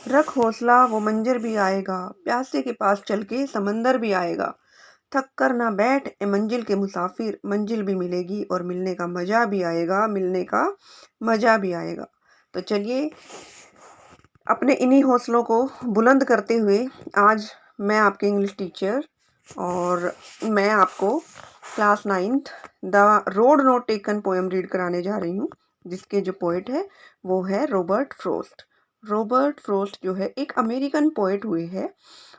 रख हौसला वो मंजर भी आएगा, प्यासे के पास चल के समंदर भी आएगा। थक कर ना बैठ ए मंजिल के मुसाफिर, मंजिल भी मिलेगी और मिलने का मज़ा भी आएगा, मिलने का मज़ा भी आएगा। तो चलिए अपने इन्हीं हौसलों को बुलंद करते हुए आज मैं आपकी इंग्लिश टीचर और मैं आपको class 9th the road not taken poem read कराने जा रही हूँ, जिसके जो पोएट है वो है रॉबर्ट फ्रॉस्ट। रॉबर्ट फ्रॉस्ट जो है एक अमेरिकन पोएट हुए हैं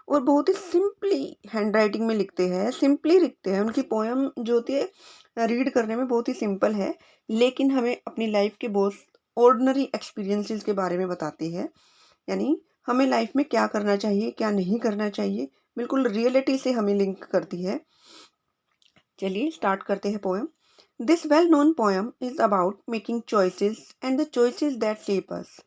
और बहुत ही सिंपली हैंडराइटिंग में लिखते हैं, सिंपली लिखते हैं। उनकी पोएम जो होती है रीड करने में बहुत ही सिंपल है, लेकिन हमें अपनी लाइफ के बहुत ऑर्डिनरी एक्सपीरियंसेस के बारे में बताती है। यानी हमें लाइफ में क्या करना चाहिए, क्या नहीं करना चाहिए, बिल्कुल रियलिटी से हमें लिंक करती है। चलिए स्टार्ट करते हैं poem. This well known poem is about making choices and the choices that shape us.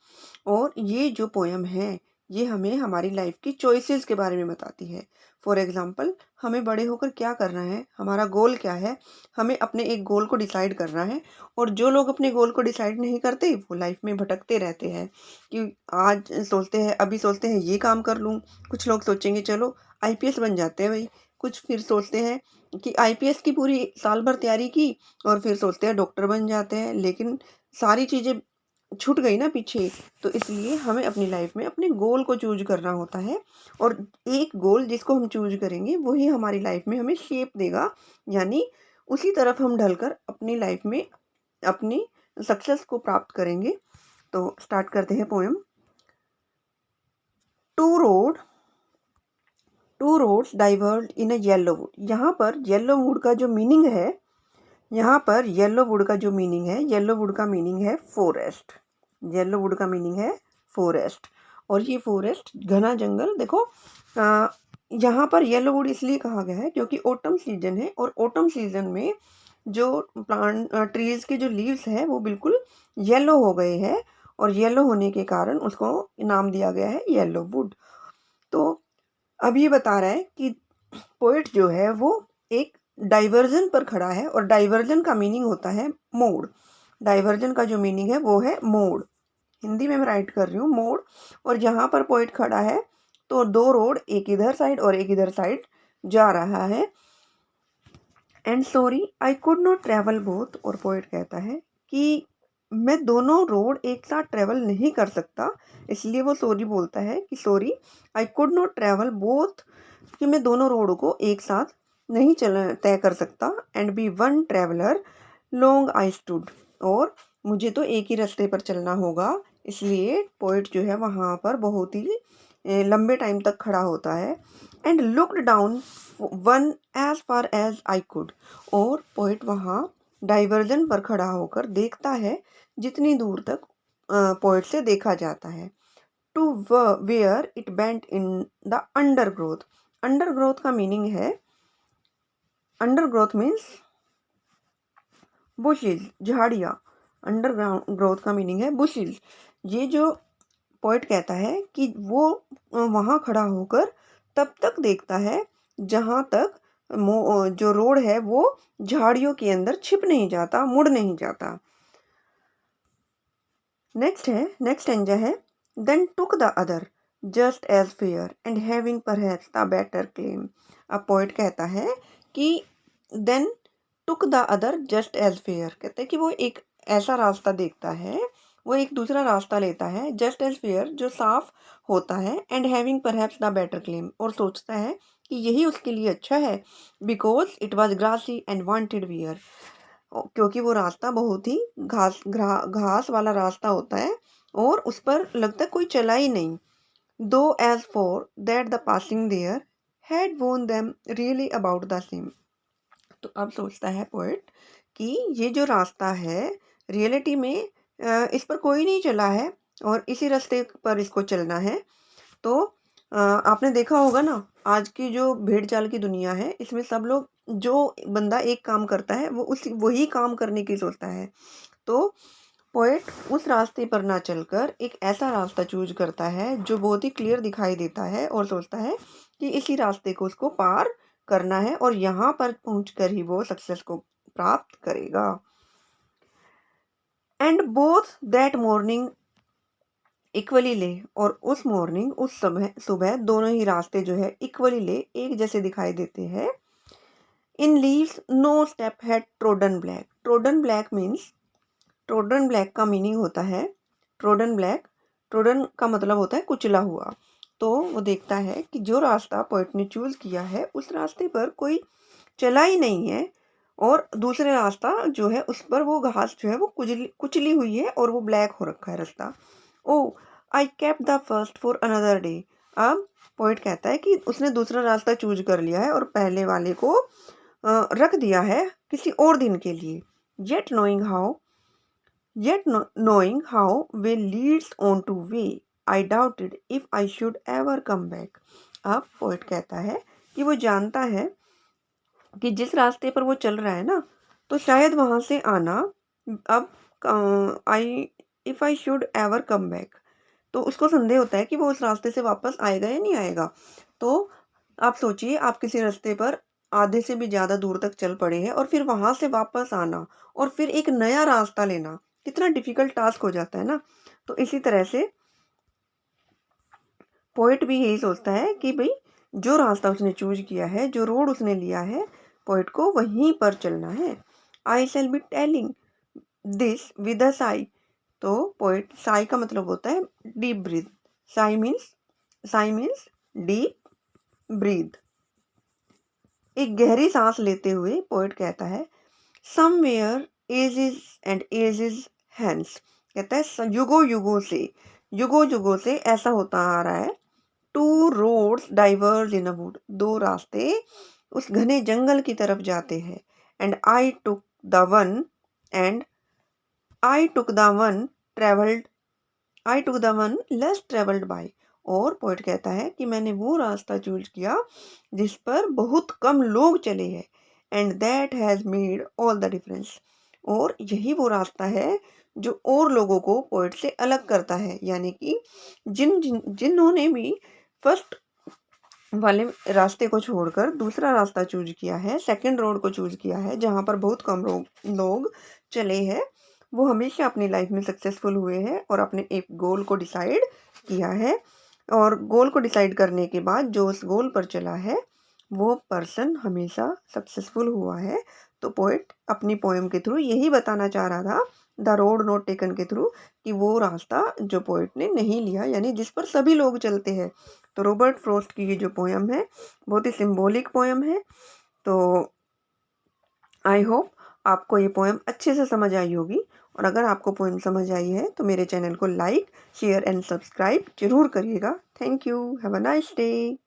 और ये जो पोएम है ये हमें हमारी लाइफ की चॉइसेस के बारे में बताती है। फॉर एग्जाम्पल, हमें बड़े होकर क्या करना है, हमारा गोल क्या है, हमें अपने एक गोल को डिसाइड करना है। और जो लोग अपने गोल को डिसाइड नहीं करते वो लाइफ में भटकते रहते हैं कि आज सोचते हैं, अभी सोचते हैं ये काम कर लूँ, कुछ लोग सोचेंगे चलो आईपीएस बन जाते हैं भाई, कुछ फिर सोचते हैं कि आईपीएस की पूरी साल भर तैयारी की और फिर सोचते हैं डॉक्टर बन जाते हैं, लेकिन सारी चीज़ें छूट गई ना पीछे। तो इसलिए हमें अपनी लाइफ में अपने गोल को चूज करना होता है और एक गोल जिसको हम चूज करेंगे वही हमारी लाइफ में हमें शेप देगा। यानी उसी तरफ हम ढलकर अपनी लाइफ में अपनी सक्सेस को प्राप्त करेंगे। तो स्टार्ट करते हैं poem. Two road two roads diverge in a yellow wood. यहाँ पर येलो वुड का जो मीनिंग है, यहाँ पर येलो वुड का जो मीनिंग है, येलो वुड का मीनिंग है फॉरेस्ट। येलो वुड का मीनिंग है फॉरेस्ट। और ये फॉरेस्ट घना जंगल देखो। यहाँ पर येलो वुड इसलिए कहा गया है क्योंकि ऑटम सीजन है और ऑटम सीजन में जो प्लांट ट्रीज के जो लीव्स हैं वो बिल्कुल येलो हो गए हैं और येलो होने के कारण उसको नाम दिया गया है येलो वुड। तो अब ये बता रहा है कि पोएट जो है वो एक डाइवर्जन पर खड़ा है और डाइवर्जन का मीनिंग होता है मोड़। डाइवर्जन का जो मीनिंग है वो है मोड़। हिंदी में मैं राइट कर रही हूँ मोड़। और जहाँ पर पोएट खड़ा है तो दो रोड, एक इधर साइड और एक इधर साइड जा रहा है। And sorry I could not travel both. और पोएट कहता है कि मैं दोनों रोड एक साथ ट्रेवल नहीं कर सकता, इसलिए वो सॉरी बोलता है कि sorry I could not travel both, कि मैं दोनों रोड को एक साथ नहीं चल तय कर सकता। And be one traveller long I stood. और मुझे तो एक ही रास्ते पर चलना होगा, इसलिए पोइट जो है वहाँ पर बहुत ही लंबे टाइम तक खड़ा होता है। And looked down one as far as I could. और पोइट वहाँ डाइवर्जन पर खड़ा होकर देखता है जितनी दूर तक पोइट से देखा जाता है। To where it bent in the undergrowth. Undergrowth का मीनिंग है, अंडरग्रोथ मीन्स बुशेज, झाड़ियाँ। अंडरग्राउंड ग्रोथ का मीनिंग है बुशेज। ये जो पोइट कहता है कि वो वहाँ खड़ा होकर तब तक देखता है जहाँ तक जो रोड है वो झाड़ियों के अंदर छिप नहीं जाता, मुड़ नहीं जाता। नेक्स्ट एंजा है then took the other just as fair and having perhaps the better claim. अब पोइट कहता है कि then took the other just as fair, कहते हैं कि वो एक ऐसा रास्ता देखता है, वो एक दूसरा रास्ता लेता है जस्ट एज फेयर जो साफ होता है, and having perhaps the better claim, और सोचता है कि यही उसके लिए अच्छा है, because it was grassy and wanted wear, क्योंकि वो रास्ता बहुत ही घास वाला रास्ता होता है और उस पर लगता है कोई चला ही नहीं। Though as for that the passing there had worn them really about the same. तो अब सोचता है पोएट कि ये जो रास्ता है रियलिटी में इस पर कोई नहीं चला है और इसी रास्ते पर इसको चलना है। तो आपने देखा होगा ना, आज की जो भेड़ चाल की दुनिया है इसमें सब लोग, जो बंदा एक काम करता है वो उसी वही काम करने की सोचता है। तो पोएट उस रास्ते पर ना चलकर एक ऐसा रास्ता चूज करता है जो बहुत ही क्लियर दिखाई देता है और सोचता है कि इसी रास्ते को उसको पार करना है और यहाँ पर पहुंचकर ही वो सक्सेस को प्राप्त करेगा। And both that morning equally ले, और उस मॉर्निंग उस समय सुबह दोनों ही रास्ते जो है इक्वली ले एक जैसे दिखाई देते हैं। In leaves no step had trodden black. Trodden black means, trodden black का मीनिंग होता है, ट्रोडन ब्लैक, ट्रोडन का मतलब होता है कुचला हुआ। तो वो देखता है कि जो रास्ता पोएट ने चूज किया है उस रास्ते पर कोई चला ही नहीं है, और दूसरे रास्ता जो है उस पर वो घास जो है वो कुचली कुचली हुई है और वो ब्लैक हो रखा है रास्ता। Oh, I kept the first for another day. अब पोइट कहता है कि उसने दूसरा रास्ता चूज कर लिया है और पहले वाले को रख दिया है किसी और दिन के लिए। Yet knowing how, yet knowing how way leads on to way, I doubted if I should ever come back। अब पोइट कहता है कि वो जानता है कि जिस रास्ते पर वो चल रहा है ना, तो शायद वहाँ से आना, अब आई if I should ever come back, तो उसको संदेह होता है कि वो उस रास्ते से वापस आएगा या नहीं आएगा। तो आप सोचिए, आप किसी रास्ते पर आधे से भी ज़्यादा दूर तक चल पड़े हैं और फिर वहाँ से वापस आना और फिर एक नया रास्ता लेना कितना डिफ़िकल्ट टास्क हो जाता है ना। तो इसी तरह से पोएट भी यही सोचता है कि भई जो रास्ता उसने चूज़ किया है, जो रोड उसने लिया है, पोएट को वहीं पर चलना है। I shall be telling this with a sigh. तो पोएट, साई का मतलब होता है deep breath. Sigh means deep breath. एक गहरी सांस लेते हुए पोएट कहता है, somewhere ages and ages hence. कहता है युगों युगों से ऐसा होता आ रहा है। Two roads diverge in a wood. दो रास्ते उस घने जंगल की तरफ जाते हैं। And and I took the one travelled I took the one less travelled by. और पोइट कहता है कि मैंने वो रास्ता चूज किया जिस पर बहुत कम लोग चले हैं। And that has made all the difference. और यही वो रास्ता है जो और लोगों को पोइट से अलग करता है, यानी कि जिन्होंने भी फर्स्ट वाले रास्ते को छोड़कर दूसरा रास्ता चूज किया है, सेकंड रोड को चूज किया है जहाँ पर बहुत कम लोग चले हैं, वो हमेशा अपनी लाइफ में सक्सेसफुल हुए हैं और अपने एक गोल को डिसाइड किया है। और गोल को डिसाइड करने के बाद जो उस गोल पर चला है वो पर्सन हमेशा सक्सेसफुल हुआ है। तो पोएट अपनी पोएम के थ्रू यही बताना चाह रहा था, द रोड नॉट टेकन के थ्रू, कि वो रास्ता जो पोएट ने नहीं लिया, यानी जिस पर सभी लोग चलते हैं। तो रॉबर्ट फ्रॉस्ट की ये जो पोएम है बहुत ही सिंबॉलिक पोएम है। तो आई होप आपको ये पोएम अच्छे से समझ आई होगी, और अगर आपको पोएम समझ आई है तो मेरे चैनल को लाइक, शेयर एंड सब्सक्राइब जरूर करिएगा। Thank you, have a nice day.